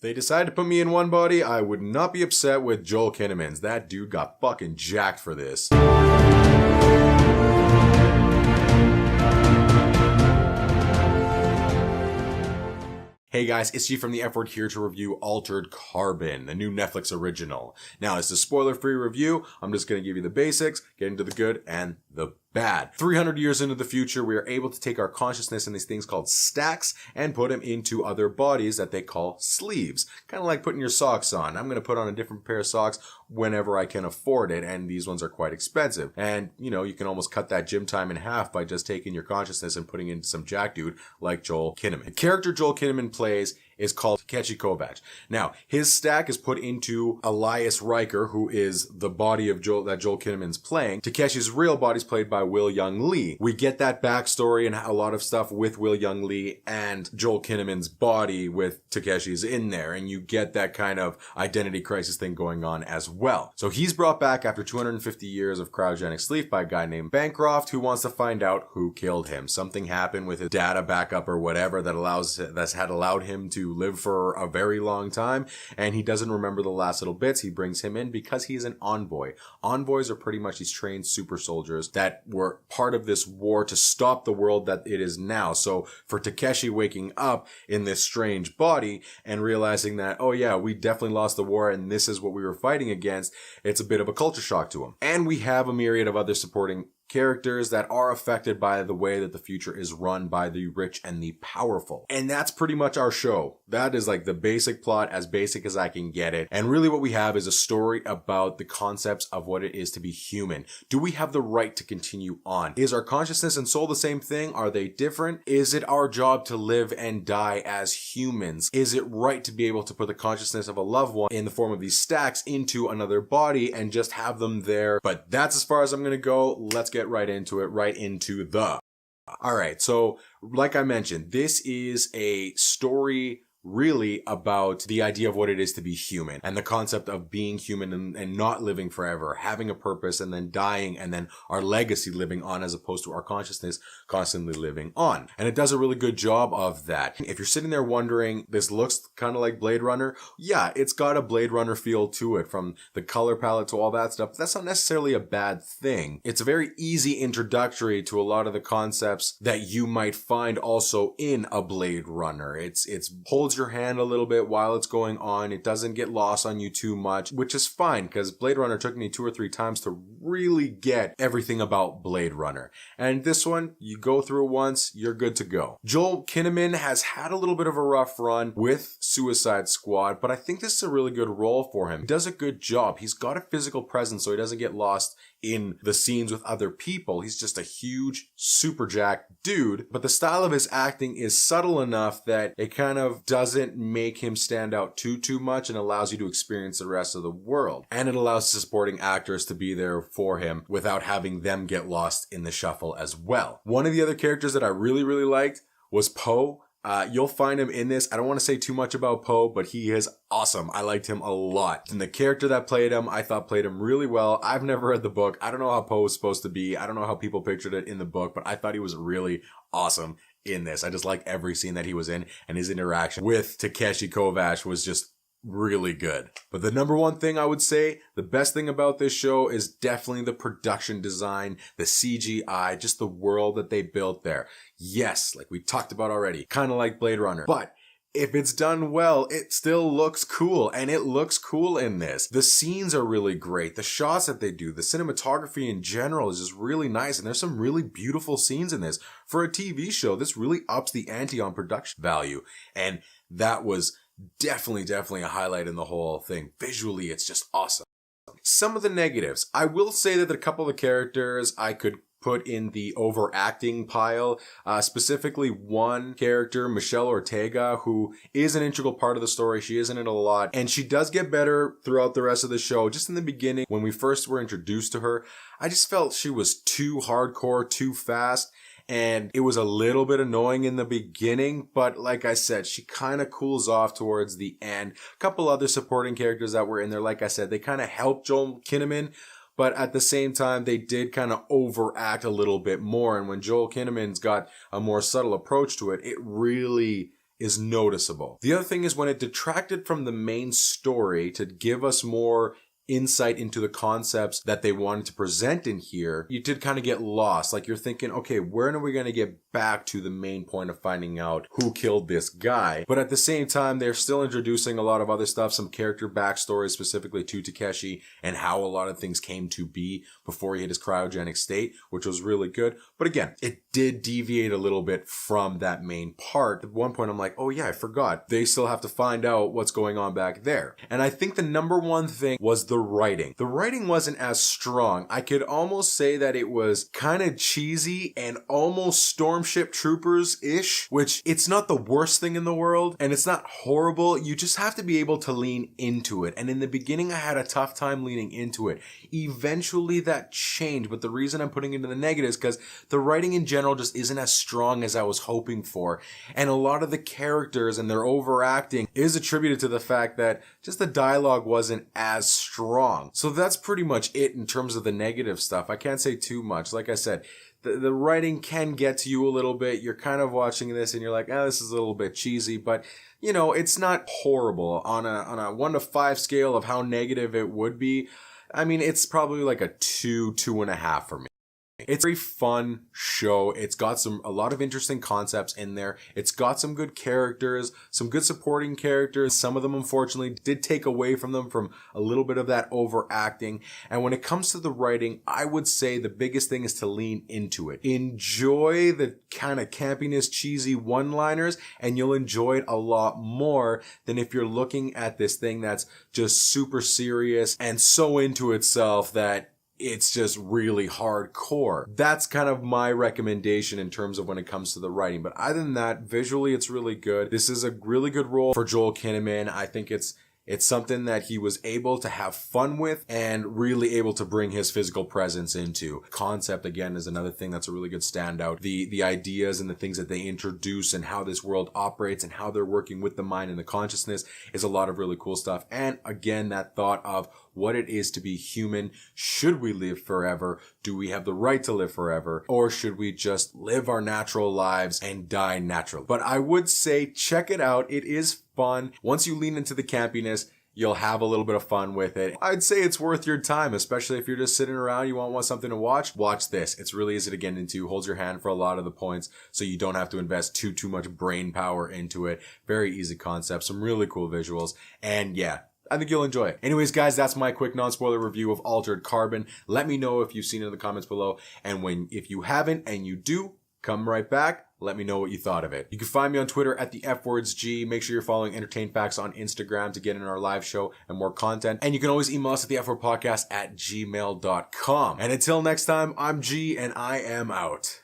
They decided to put me in one body, I would not be upset with Joel Kinnaman's. That dude got fucking jacked for this. Hey guys, it's G from the F Word here to review Altered Carbon, the new Netflix original. Now, it's a spoiler-free review. I'm just going to give you the basics, get into the good and the bad. 300 years into the future, we are able to take our consciousness in these things called stacks and put them into other bodies that they call sleeves. Kind of like putting your socks on. I'm going to put on a different pair of socks whenever I can afford it, and these ones are quite expensive. And, you know, you can almost cut that gym time in half by just taking your consciousness and putting it into some jack dude like Joel Kinnaman. The character Joel Kinnaman plays is called Takeshi Kovacs. Now, his stack is put into Elias Ryker, who is the body of Joel Kinnaman's playing. Takeshi's real body is played by Will Young Lee. We get that backstory and a lot of stuff with Will Young Lee and Joel Kinnaman's body with Takeshi's in there, and you get that kind of identity crisis thing going on as well. So he's brought back after 250 years of cryogenic sleep by a guy named Bancroft, who wants to find out who killed him. Something happened with his data backup or whatever that's had allowed him to live for a very long time, and he doesn't remember the last little bits. He brings him in because he's an envoy. Envoys are pretty much these trained super soldiers that were part of this war to stop the world that it is now. So for Takeshi waking up in this strange body and realizing that, oh yeah, we definitely lost the war and this is what we were fighting against, it's a bit of a culture shock to him. And we have a myriad of other supporting characters that are affected by the way that the future is run by the rich and the powerful. And that's pretty much our show. That is like the basic plot, as basic as I can get it. And really what we have is a story about the concepts of what it is to be human. Do we have the right to continue on? Is our consciousness and soul the same thing? Are they different? Is it our job to live and die as humans? Is it right to be able to put the consciousness of a loved one in the form of these stacks into another body and just have them there? But that's as far as I'm going to go. Let's get right into it, Alright, so like I mentioned, this is a story really about the idea of what it is to be human and the concept of being human and not living forever, having a purpose and then dying and then our legacy living on as opposed to our consciousness constantly living on. And it does a really good job of that. If you're sitting there wondering, this looks kind of like Blade Runner, yeah, it's got a Blade Runner feel to it, from the color palette to all that stuff. But that's not necessarily a bad thing. It's a very easy introductory to a lot of the concepts that you might find also in a Blade Runner. It's holds your hand a little bit while it's going on. It doesn't get lost on you too much, which is fine because Blade Runner took me 2 or 3 times to really get everything about Blade Runner. And this one, you go through it once, you're good to go. Joel Kinnaman has had a little bit of a rough run with Suicide Squad, but I think this is a really good role for him. He does a good job. He's got a physical presence so he doesn't get lost in the scenes with other people. He's just a huge, super jacked dude, but the style of his acting is subtle enough that it kind of doesn't make him stand out too much and allows you to experience the rest of the world. And it allows the supporting actors to be there for him without having them get lost in the shuffle as well. One of the other characters that I really liked was Poe. You'll find him in this. I don't want to say too much about Poe, but he is awesome. I liked him a lot. And the character that played him, I thought played him really well. I've never read the book. I don't know how Poe was supposed to be. I don't know how people pictured it in the book, but I thought he was really awesome in this. I just liked every scene that he was in, and his interaction with Takeshi Kovacs was just really good. But the number one thing I would say, the best thing about this show is definitely the production design, the CGI, just the world that they built there. Yes, like we talked about already, kind of like Blade Runner. But if it's done well, it still looks cool, and it looks cool in this. The scenes are really great. The shots that they do, the cinematography in general is just really nice, and there's some really beautiful scenes in this. For a TV show, this really ups the ante on production value, and that was definitely a highlight in the whole thing. Visually, it's just awesome. Some of the negatives. I will say that a couple of characters I could put in the overacting pile. Specifically one character, Michelle Ortega, who is an integral part of the story. She is in it a lot, and she does get better throughout the rest of the show. Just in the beginning, when we first were introduced to her, I just felt she was too hardcore, too fast. And it was a little bit annoying in the beginning, but like I said, she kind of cools off towards the end. A couple other supporting characters that were in there, like I said, they kind of helped Joel Kinnaman, but at the same time, they did kind of overact a little bit more. And when Joel Kinnaman's got a more subtle approach to it, it really is noticeable. The other thing is when it detracted from the main story to give us more insight into the concepts that they wanted to present in here, you did kind of get lost. Like you're thinking, okay, when are we going to get back to the main point of finding out who killed this guy? But at the same time, they're still introducing a lot of other stuff, some character backstories specifically to Takeshi and how a lot of things came to be before he hit his cryogenic state, which was really good. But again, it did deviate a little bit from that main part. At one point, I'm like, oh yeah, I forgot. They still have to find out what's going on back there. And I think the number one thing was the writing. The writing wasn't as strong. I could almost say that it was kind of cheesy and almost Stormship Troopers-ish, which it's not the worst thing in the world and it's not horrible. You just have to be able to lean into it. And in the beginning, I had a tough time leaning into it. Eventually that changed, but the reason I'm putting it into the negative is because the writing in general just isn't as strong as I was hoping for. And a lot of the characters and their overacting is attributed to the fact that just the dialogue wasn't as strong. So that's pretty much it in terms of the negative stuff. I can't say too much. Like I said, the writing can get to you a little bit. You're kind of watching this and you're like, this is a little bit cheesy, but you know, it's not horrible. On a 1 to 5 scale of how negative it would be, I mean, it's probably like a 2.5 for me. It's a very fun show. It's got a lot of interesting concepts in there. It's got some good characters, some good supporting characters. Some of them, unfortunately, did take away from them from a little bit of that overacting. And when it comes to the writing, I would say the biggest thing is to lean into it. Enjoy the kind of campiness, cheesy one-liners, and you'll enjoy it a lot more than if you're looking at this thing that's just super serious and so into itself that it's just really hardcore. That's kind of my recommendation in terms of when it comes to the writing. But other than that, visually, it's really good. This is a really good role for Joel Kinnaman. I think it's something that he was able to have fun with and really able to bring his physical presence into. Concept, again, is another thing that's a really good standout. The ideas and the things that they introduce and how this world operates and how they're working with the mind and the consciousness is a lot of really cool stuff. And again, that thought of what it is to be human. Should we live forever? Do we have the right to live forever? Or should we just live our natural lives and die naturally? But I would say check it out. It is fun. Once you lean into the campiness, you'll have a little bit of fun with it. I'd say it's worth your time, especially if you're just sitting around, you want something to watch. Watch this. It's really easy to get into. Holds your hand for a lot of the points, so you don't have to invest too much brain power into it. Very easy concept, some really cool visuals, and yeah, I think you'll enjoy it. Anyways, guys, that's my quick non-spoiler review of Altered Carbon. Let me know if you've seen it in the comments below, and if you haven't and you do, come right back. Let me know what you thought of it. You can find me on Twitter at the FWordsG. Make sure you're following Entertain Facts on Instagram to get in our live show and more content. And you can always email us at the FWordPodcast at gmail.com. And until next time, I'm G and I am out.